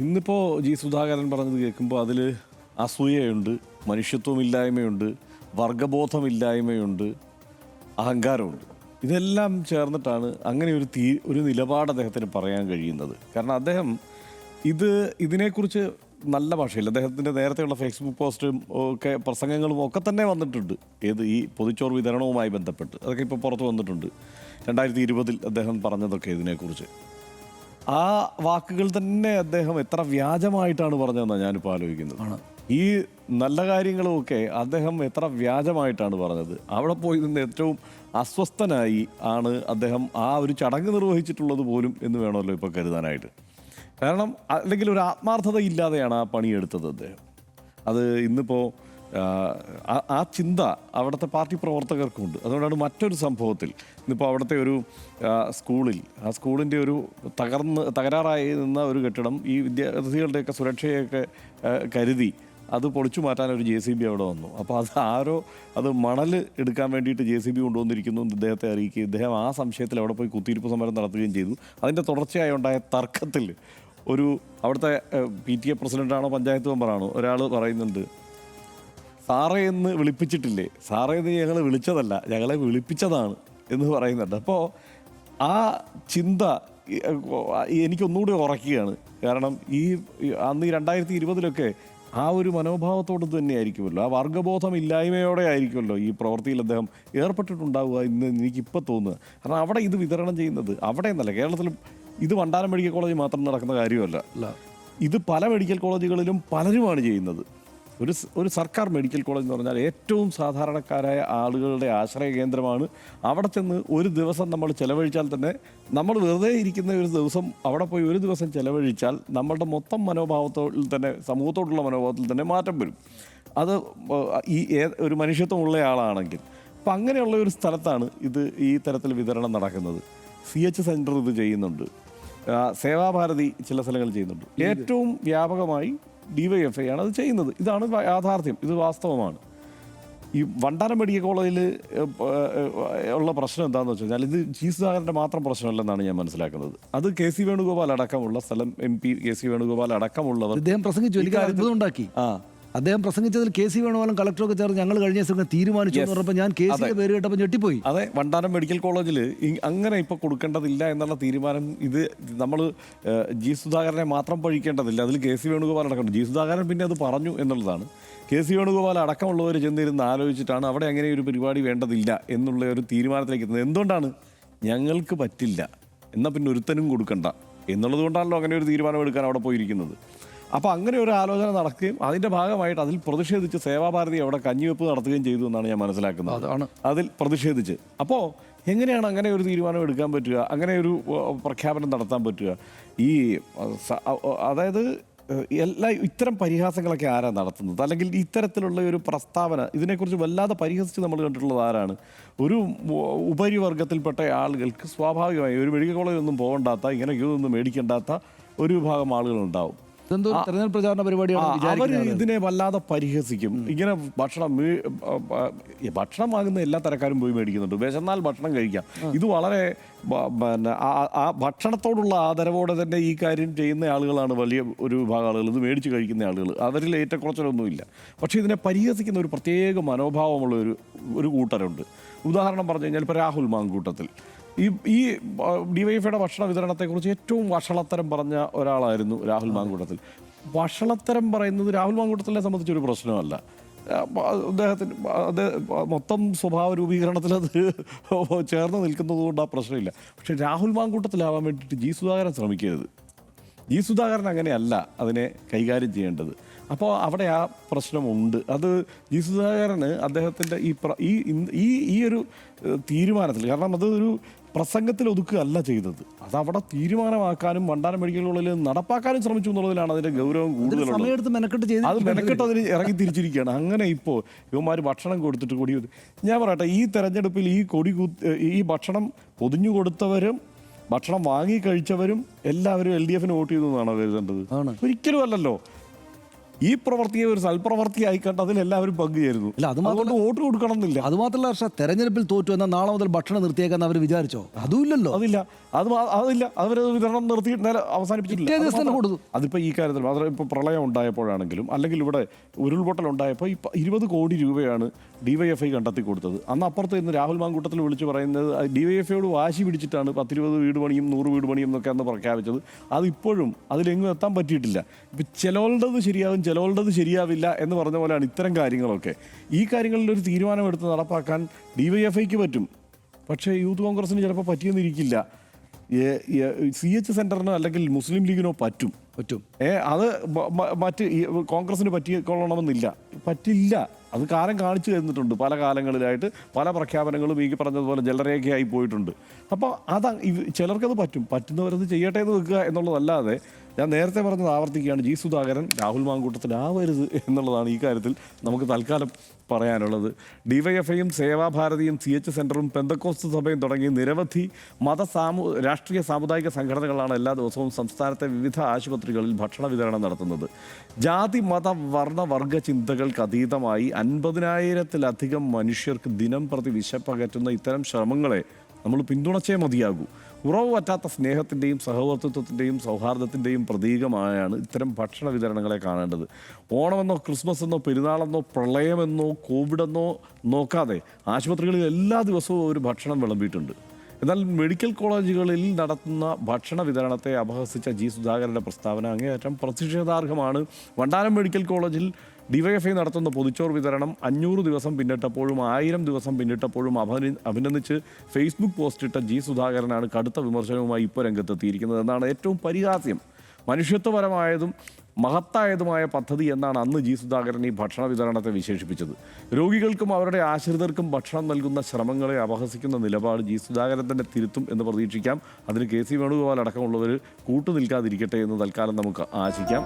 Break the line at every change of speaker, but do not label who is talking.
ഇന്നിപ്പോൾ ജി സുധാകരൻ പറഞ്ഞത് കേൾക്കുമ്പോൾ അതിൽ അസൂയയുണ്ട്, മനുഷ്യത്വമില്ലായ്മയുണ്ട്, വർഗബോധമില്ലായ്മയുണ്ട്, അഹങ്കാരമുണ്ട്. ഇതെല്ലാം ചേർന്നിട്ടാണ് അങ്ങനെ ഒരു നിലപാട് അദ്ദേഹത്തിന് പറയാൻ കഴിയുന്നത്. കാരണം അദ്ദേഹം ഇതിനെക്കുറിച്ച് നല്ല ഭാഷയിൽ അദ്ദേഹത്തിൻ്റെ നേരത്തെയുള്ള ഫേസ്ബുക്ക് പോസ്റ്റും ഒക്കെ പ്രസംഗങ്ങളും ഒക്കെ തന്നെ വന്നിട്ടുണ്ട്. ഈ പൊതിച്ചോറ് വിതരണവുമായി ബന്ധപ്പെട്ട് അതൊക്കെ ഇപ്പോൾ പുറത്ത് വന്നിട്ടുണ്ട്. 2020 അദ്ദേഹം പറഞ്ഞതൊക്കെ ഇതിനെക്കുറിച്ച് ആ വാക്കുകൾ തന്നെ അദ്ദേഹം എത്ര വ്യാജമായിട്ടാണ് പറഞ്ഞതെന്നാണ് ഞാനിപ്പോൾ ആലോചിക്കുന്നത്. ഈ നല്ല കാര്യങ്ങളുമൊക്കെ അദ്ദേഹം എത്ര വ്യാജമായിട്ടാണ് പറഞ്ഞത്. അവിടെ പോയി നിന്ന് ഏറ്റവും അസ്വസ്ഥനായി ആണ് അദ്ദേഹം ആ ഒരു ചടങ്ങ് നിർവഹിച്ചിട്ടുള്ളത് പോലും എന്ന് വേണമല്ലോ ഇപ്പോൾ കരുതാനായിട്ട്. കാരണം അല്ലെങ്കിൽ ഒരു ആത്മാർത്ഥത ഇല്ലാതെയാണ് ആ പണിയെടുത്തത് അദ്ദേഹം. അത് ഇന്നിപ്പോൾ ആ ചിന്ത അവിടുത്തെ പാർട്ടി പ്രവർത്തകർക്കുണ്ട്. അതുകൊണ്ടാണ് മറ്റൊരു സംഭവത്തിൽ ഇന്നിപ്പോൾ അവിടുത്തെ ഒരു സ്കൂളിൻ്റെ ഒരു തകരാറായി നിന്ന ഒരു കെട്ടിടം ഈ വിദ്യാർത്ഥികളുടെയൊക്കെ സുരക്ഷയൊക്കെ കരുതി അത് പൊളിച്ചു മാറ്റാൻ ഒരു JCB അവിടെ വന്നു. അപ്പോൾ അത് മണൽ എടുക്കാൻ വേണ്ടിയിട്ട് JCB കൊണ്ടുവന്നിരിക്കുന്നു എന്ന് ഇദ്ദേഹത്തെ അറിയിക്കുകയും ഇദ്ദേഹം ആ സംശയത്തിൽ അവിടെ പോയി കുത്തിയിരിപ്പ് സമരം നടത്തുകയും ചെയ്തു. അതിൻ്റെ തുടർച്ചയായി ഉണ്ടായ തർക്കത്തിൽ അവിടുത്തെ PTA പ്രസിഡൻ്റാണോ പഞ്ചായത്ത് മെമ്പറാണോ ഒരാൾ പറയുന്നുണ്ട്, സാറേ എന്ന് വിളിപ്പിച്ചിട്ടില്ലേ, സാറേ എന്ന് ഞങ്ങൾ വിളിച്ചതല്ല, ഞങ്ങളെ വിളിപ്പിച്ചതാണ് എന്ന് പറയുന്നുണ്ട്. അപ്പോൾ ആ ചിന്ത എനിക്കൊന്നുകൂടി ഉറക്കുകയാണ്. കാരണം അന്ന് 2020 ആ ഒരു മനോഭാവത്തോട് തന്നെയായിരിക്കുമല്ലോ, ആ വർഗബോധം ഇല്ലായ്മയോടെ ആയിരിക്കുമല്ലോ ഈ പ്രവൃത്തിയിൽ അദ്ദേഹം ഏർപ്പെട്ടിട്ടുണ്ടാവുക എന്ന് എനിക്കിപ്പോൾ തോന്നുക. കാരണം അവിടെ ഇത് വിതരണം ചെയ്യുന്നത് അവിടെ എന്നല്ല, കേരളത്തിലും ഇത് വണ്ടാനം മെഡിക്കൽ കോളേജിൽ മാത്രം നടക്കുന്ന കാര്യമല്ല. ഇത് പല മെഡിക്കൽ കോളേജുകളിലും പലരുമാണ് ചെയ്യുന്നത്. ഒരു സർക്കാർ മെഡിക്കൽ കോളേജ് എന്ന് പറഞ്ഞാൽ ഏറ്റവും സാധാരണക്കാരായ ആളുകളുടെ ആശ്രയ കേന്ദ്രമാണ്. അവിടെ ചെന്ന് ഒരു ദിവസം നമ്മൾ ചെലവഴിച്ചാൽ തന്നെ, നമ്മൾ വെറുതെ ഇരിക്കുന്ന ഒരു ദിവസം അവിടെ പോയി ഒരു ദിവസം ചെലവഴിച്ചാൽ നമ്മളുടെ മൊത്തം മനോഭാവത്തിൽ തന്നെ, സമൂഹത്തോടുള്ള മനോഭാവത്തിൽ തന്നെ മാറ്റം വരും. അത് ഒരു മനുഷ്യത്വമുള്ള ആളാണെങ്കിൽ. അപ്പം അങ്ങനെയുള്ള ഒരു സ്ഥലത്താണ് ഈ തരത്തിൽ വിതരണം നടക്കുന്നത്. CH സെൻറ്റർ ഇത് ചെയ്യുന്നുണ്ട്, സേവാഭാരതി ചില സ്ഥലങ്ങൾ ചെയ്യുന്നുണ്ട്. ഏറ്റവും വ്യാപകമായി DYFI ആണ് അത് ചെയ്യുന്നത്. ഇതാണ് യാഥാർത്ഥ്യം, ഇത് വാസ്തവമാണ്. ഈ വണ്ടാനം മെഡിക്കൽ കോളേജിൽ ഉള്ള പ്രശ്നം എന്താണെന്ന് വെച്ച് കഴിഞ്ഞാൽ ഇത് ജി സുധാകരൻ്റെ മാത്രം പ്രശ്നമല്ലെന്നാണ് ഞാൻ മനസ്സിലാക്കുന്നത്. അത് KC വേണുഗോപാൽ അടക്കമുള്ള സ്ഥലം MP KC വേണുഗോപാൽ അടക്കമുള്ളവർ
അദ്ദേഹം പ്രസംഗിച്ചു. എനിക്ക് അത്ഭുതമുണ്ടാക്കി. അദ്ദേഹം പ്രസംഗിച്ചതിൽ KC വേണുഗോപാലും കളക്ടറൊക്കെ ചേർന്ന് ഞങ്ങൾ കഴിഞ്ഞ ദിവസം തീരുമാനിച്ചു എന്ന് പറഞ്ഞപ്പോൾ ഞാൻ KCയുടെ പേര് കേട്ടപ്പോൾ ഞെട്ടിപ്പോയി.
അതെ, വണ്ടാനം മെഡിക്കൽ കോളേജിൽ അങ്ങനെ ഇപ്പോൾ കൊടുക്കേണ്ടതില്ല എന്നുള്ള തീരുമാനം നമ്മൾ ജി സുധാകരനെ മാത്രം പഴിക്കേണ്ടതില്ല, അതിൽ KC വേണുഗോപാൽ അടക്കം. ജി സുധാകരൻ പിന്നെ അത് പറഞ്ഞു എന്നുള്ളതാണ്. KC വേണുഗോപാൽ അടക്കമുള്ളവർ ചെന്നിരുന്ന് ആലോചിച്ചിട്ടാണ് അവിടെ അങ്ങനെ ഒരു പരിപാടി വേണ്ടതില്ല എന്നുള്ള ഒരു തീരുമാനത്തിലേക്ക് എത്തുന്നത്. എന്തുകൊണ്ടാണ്? ഞങ്ങൾക്ക് പറ്റില്ല എന്നാൽ പിന്നെ ഒരുത്തനും കൊടുക്കണ്ട എന്നുള്ളത് കൊണ്ടാണല്ലോ അങ്ങനെ ഒരു തീരുമാനം എടുക്കാൻ അവിടെ പോയിരിക്കുന്നത്. അപ്പോൾ അങ്ങനെ ഒരു ആലോചന നടക്കുകയും അതിൻ്റെ ഭാഗമായിട്ട് അതിൽ പ്രതിഷേധിച്ച് സേവാഭാരതി അവിടെ കഞ്ഞിവെപ്പ് നടത്തുകയും ചെയ്തു എന്നാണ് ഞാൻ മനസ്സിലാക്കുന്നത്. അതിൽ പ്രതിഷേധിച്ച്. അപ്പോൾ എങ്ങനെയാണ് അങ്ങനെ ഒരു തീരുമാനം എടുക്കാൻ പറ്റുക, അങ്ങനെ ഒരു പ്രഖ്യാപനം നടത്താൻ പറ്റുക? അതായത് ഇത്തരം പരിഹാസങ്ങളൊക്കെ ആരാണ് നടത്തുന്നത്? അല്ലെങ്കിൽ ഇത്തരത്തിലുള്ള ഒരു പ്രസ്താവന ഇതിനെക്കുറിച്ച് വല്ലാതെ പരിഹസിച്ച് നമ്മൾ കണ്ടിട്ടുള്ളത് ആരാണ്? ഒരു ഉപരിവർഗത്തിൽപ്പെട്ട ആളുകൾക്ക് സ്വാഭാവികമായി ഒരു മെഡിക്കൽ കോളേജൊന്നും പോകണ്ടാത്ത, ഇങ്ങനെ ഇതൊന്നും മേടിക്കേണ്ടാത്ത ഒരു വിഭാഗം ആളുകളുണ്ടാവും.
തെരഞ്ഞെടുപ്പ് പ്രചാരണ പരിപാടിയാണ്.
അവർ ഇതിനെ വല്ലാതെ പരിഹസിക്കും. ഇങ്ങനെ ഭക്ഷണം വാങ്ങുന്ന എല്ലാ തരക്കാരും പോയി മേടിക്കുന്നുണ്ട്. വിശന്നാൽ ഭക്ഷണം കഴിക്കാം. ഇത് വളരെ ആ ഭക്ഷണത്തോടുള്ള ആദരവോടെ തന്നെ ഈ കാര്യം ചെയ്യുന്ന ആളുകളാണ് വലിയ ഒരു വിഭാഗം ആളുകൾ, ഇത് മേടിച്ച് കഴിക്കുന്ന ആളുകൾ. അവരിൽ ഏറ്റക്കുറച്ചിലൊന്നുമില്ല. പക്ഷേ ഇതിനെ പരിഹസിക്കുന്ന ഒരു പ്രത്യേക മനോഭാവമുള്ള ഒരു കൂട്ടരുണ്ട്. ഉദാഹരണം പറഞ്ഞു കഴിഞ്ഞാൽ ഇപ്പോൾ രാഹുൽ മാങ്കൂട്ടത്തിൽ ഈ DYFIയുടെ ഭക്ഷണ വിതരണത്തെക്കുറിച്ച് ഏറ്റവും വഷളത്തരം പറഞ്ഞ ഒരാളായിരുന്നു രാഹുൽ മാങ്കൂട്ടത്തിൽ. വഷളത്തരം പറയുന്നത് രാഹുൽ മാങ്കൂട്ടത്തിനെ സംബന്ധിച്ചൊരു പ്രശ്നമല്ല. അദ്ദേഹത്തിന് മൊത്തം സ്വഭാവ രൂപീകരണത്തിൽ അത് ചേർന്ന് നിൽക്കുന്നത് കൊണ്ട് ആ പ്രശ്നമില്ല. പക്ഷേ രാഹുൽ മാങ്കൂട്ടത്തിലാവാൻ വേണ്ടിയിട്ട് ജി സുധാകരൻ ശ്രമിക്കരുത്. ജി സുധാകരൻ അങ്ങനെയല്ല അതിനെ കൈകാര്യം ചെയ്യേണ്ടത്. അപ്പോൾ അവിടെ ആ പ്രശ്നമുണ്ട്. അത് ജി സുധാകരന് അദ്ദേഹത്തിൻ്റെ ഈ ഒരു തീരുമാനത്തിൽ, കാരണം അതൊരു പ്രസംഗത്തിൽ ഒതുക്കുകയല്ല ചെയ്തത്, അതവിടെ തീരുമാനമാക്കാനും വണ്ടാനം മെഡിക്കൽ കോളേജിൽ നടപ്പാക്കാനും ശ്രമിച്ചു എന്നുള്ളതിലാണ് അതിൻ്റെ ഗൗരവം കൂടുതലുള്ളത്. അത് മെനക്കെട്ട് അതിന് ഇറങ്ങി തിരിച്ചിരിക്കുകയാണ്. അങ്ങനെ ഇപ്പോൾ ഇവന്മാർ ഭക്ഷണം കൊടുത്തിട്ട് ഞാൻ പറയട്ടെ, ഈ തെരഞ്ഞെടുപ്പിൽ ഈ ഭക്ഷണം പൊതിഞ്ഞു കൊടുത്തവരും ഭക്ഷണം വാങ്ങി കഴിച്ചവരും എല്ലാവരും LDFന് വോട്ട് ചെയ്തു എന്നാണോ കരുതേണ്ടത്? ഒരിക്കലും അല്ലല്ലോ. ഈ പ്രവൃത്തിയെ ഒരു സൽപ്രവൃത്തിയായി കണ്ട് അതിലെല്ലാവരും പങ്കുചേരുന്നു.
അല്ല, അത്
അതുകൊണ്ട് വോട്ട് കൊടുക്കണം എന്നില്ല.
അതുമാത്രമല്ല പക്ഷേ തെരഞ്ഞെടുപ്പിൽ തോറ്റു എന്നാൽ നാളെ മുതൽ ഭക്ഷണം നിർത്തിയേക്കാന്ന് അവർ വിചാരിച്ചോ? അതുമില്ലല്ലോ.
അതില്ല, അതില്ല. അവരത് വിതരണം നിർത്തി അവസാനിപ്പിച്ചിട്ടില്ല. അതിപ്പോൾ ഈ കാര്യത്തിൽ മാത്രം ഇപ്പോൾ പ്രളയം ഉണ്ടായപ്പോഴാണെങ്കിലും അല്ലെങ്കിൽ ഇവിടെ ഉരുൾപൊട്ടൽ ഉണ്ടായപ്പോൾ 20 കോടി രൂപയാണ് DYFI കണ്ടെത്തി കൊടുത്തത്. അന്ന് അപ്പുറത്ത് ഇന്ന് രാഹുൽ മാങ്കൂട്ടത്തിൽ വിളിച്ച് പറയുന്നത് DYFIയോട് വാശി പിടിച്ചിട്ടാണ് 10-20 വീട് പണിയും 100 വീട് പണിയും എന്നൊക്കെ അന്ന് പ്രഖ്യാപിച്ചത്. അതിപ്പോഴും അതിലെങ്ങും എത്താൻ പറ്റിയിട്ടില്ല. ഇപ്പം ചിലവുള്ളത് ശരിയാവും, ചിലവുള്ളത് ശരിയാവില്ല എന്ന് പറഞ്ഞ പോലെയാണ് ഇത്തരം കാര്യങ്ങളൊക്കെ. ഈ കാര്യങ്ങളിലൊരു തീരുമാനമെടുത്ത് നടപ്പാക്കാൻ DYFIക്ക് പറ്റും, പക്ഷേ യൂത്ത് കോൺഗ്രസിന് ചിലപ്പോൾ പറ്റിയെന്നിരിക്കില്ല. CH സെൻറ്ററിനോ അല്ലെങ്കിൽ മുസ്ലിം ലീഗിനോ പറ്റും. അത് മറ്റ് കോൺഗ്രസിന് പറ്റിക്കൊള്ളണമെന്നില്ല, പറ്റില്ല. അത് കാലം കാണിച്ചു തന്നിട്ടുണ്ട്. പല കാലങ്ങളിലായിട്ട് പല പ്രഖ്യാപനങ്ങളും ഈ പറഞ്ഞതുപോലെ ജലരേഖയായി പോയിട്ടുണ്ട്. അപ്പോൾ ചിലർക്കത് പറ്റും, പറ്റുന്നവരത് ചെയ്യട്ടെ എന്ന് വെക്കുക എന്നുള്ളതല്ലാതെ ഞാൻ നേരത്തെ പറഞ്ഞത് ആവർത്തിക്കുകയാണ്, ജി സുധാകരൻ രാഹുൽ മാങ്കൂട്ടത്തിലാവരുത് എന്നുള്ളതാണ് ഈ കാര്യത്തിൽ നമുക്ക് തൽക്കാലം പറയാനുള്ളത്. DYFIയും സേവാഭാരതിയും CH സെൻറ്ററും പെന്തക്കോസ്ത് സഭയും തുടങ്ങി നിരവധി രാഷ്ട്രീയ സാമുദായിക സംഘടനകളാണ് എല്ലാ ദിവസവും സംസ്ഥാനത്തെ വിവിധ ആശുപത്രികളിൽ ഭക്ഷണ വിതരണം നടത്തുന്നത്. ജാതി മത വർണ്ണ വർഗ ചിന്തകൾക്ക് അതീതമായി 50,000-ത്തിലധികം മനുഷ്യർക്ക് ദിനം പ്രതി വിശപ്പകറ്റുന്ന ഇത്തരം ശ്രമങ്ങളെ നമ്മൾ പിന്തുണച്ചേ മതിയാകൂ. ഉറവ് പറ്റാത്ത സ്നേഹത്തിൻ്റെയും സഹവർത്തിത്വത്തിൻ്റെയും സൗഹാർദ്ദത്തിൻ്റെയും പ്രതീകമായാണ് ഇത്തരം ഭക്ഷണ വിതരണങ്ങളെ കാണേണ്ടത്. ഓണമെന്നോ ക്രിസ്മസ് എന്നോ പെരുന്നാളെന്നോ പ്രളയമെന്നോ കോവിഡെന്നോ നോക്കാതെ ആശുപത്രികളിൽ എല്ലാ ദിവസവും ഒരു ഭക്ഷണം വിളമ്പിയിട്ടുണ്ട്. എന്നാൽ മെഡിക്കൽ കോളേജുകളിൽ നടത്തുന്ന ഭക്ഷണ വിതരണത്തെ അപഹസിച്ച ജി സുധാകരൻ്റെ പ്രസ്താവന അങ്ങേയറ്റം പ്രതിഷേധാർഹമാണ്. വണ്ടാനം മെഡിക്കൽ കോളേജിൽ DYFI നടത്തുന്ന പൊതിച്ചോറ് വിതരണം 500 ദിവസം പിന്നിട്ടപ്പോഴും 1000 ദിവസം പിന്നിട്ടപ്പോഴും അഭിനന്ദിച്ച് ഫേസ്ബുക്ക് പോസ്റ്റിട്ട ജി സുധാകരനാണ് കടുത്ത വിമർശനവുമായി ഇപ്പോൾ രംഗത്തെത്തിയിരിക്കുന്നത് എന്നാണ് ഏറ്റവും പരിഹാസ്യം. മനുഷ്യത്വപരമായതും മഹത്തായതുമായ പദ്ധതി എന്നാണ് അന്ന് ജി സുധാകരൻ ഈ ഭക്ഷണ വിതരണത്തെ വിശേഷിപ്പിച്ചത്. രോഗികൾക്കും അവരുടെ ആശ്രിതർക്കും ഭക്ഷണം നൽകുന്ന ശ്രമങ്ങളെ അപഹസിക്കുന്ന നിലപാട് ജി സുധാകരൻ തന്നെ തിരുത്തും എന്ന് പ്രതീക്ഷിക്കാം. അതിന് KC വേണുഗോപാൽ അടക്കമുള്ളവർ കൂട്ടുനിൽക്കാതിരിക്കട്ടെ എന്ന് തൽക്കാലം നമുക്ക് ആശിക്കാം.